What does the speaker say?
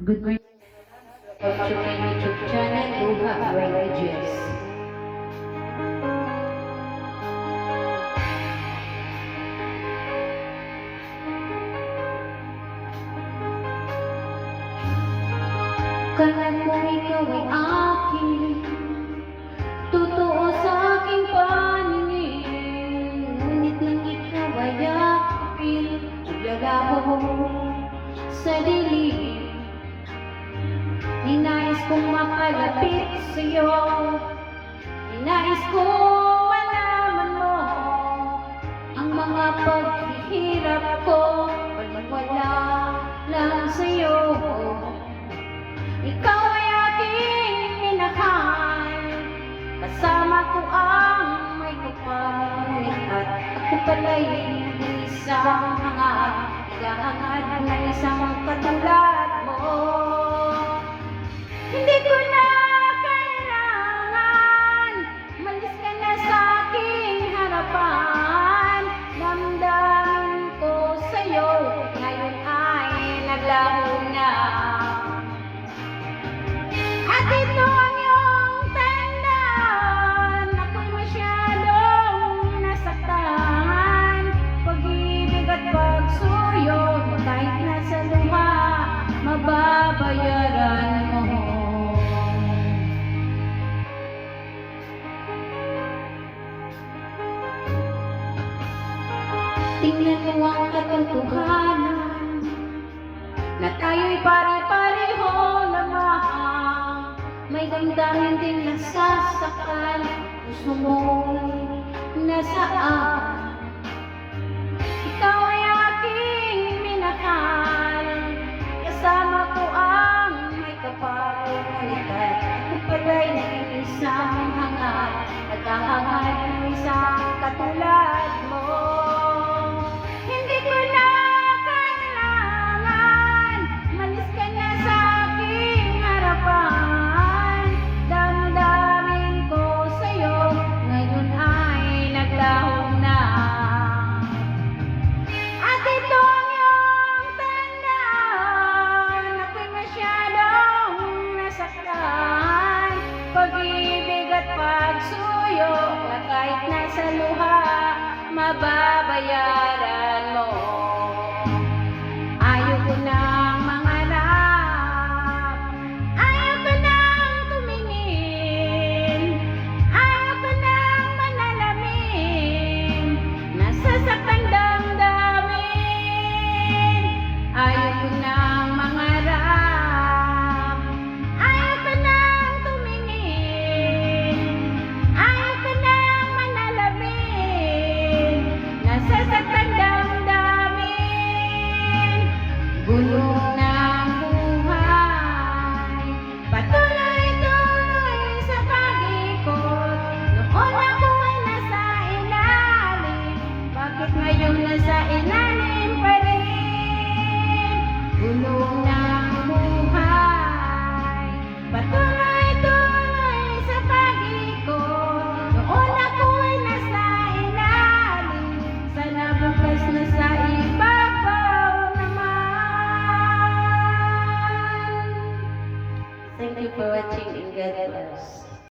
Good morning. Welcome to my YouTube channel, Luha Religious. Kala kong ikaw ay akin, totoo sa aking paningin. Ngunit nang ikaw ay akapin, naglalaho sa dilim. Ninais kong makalapit sa'yo, ninais kong malaman mo ang mga paghihirap ko, wala lang sa'yo. Ikaw ay aking minahal, kasama ko ang may kapal, at ako pala'y isang naghahangad na isang katulad mo. Hindi ko na kailangan, malis ka na sa aking harapan. Damdamin ko sa'yo, ngayon ay naglaho na. At ito ang iyong tandaan, ako'y masyadong nasaktan. Pag-ibig at pagsuyo, kahit nasa luha, mababayaran mo. Tingnan mo ang katotohanan, na tayo'y pare-pareho lamang. May damdamin din nasasakal, puso mo'y nasaan. Ikaw ay aking minahal, kasama ko ang may kapal, at ako pala'y isang hangad, naghahangad ng isang katulad mo. Hindi ko na kailangan, malis ka na sa aking harapan. Damdamin ko sa'yo, ngayon ay naglaho na. At ito ang iyong tandaan, ako'y masyadong nasaktan. Pag-ibig at pagsuyo, kahit nasa luha, mababayaran.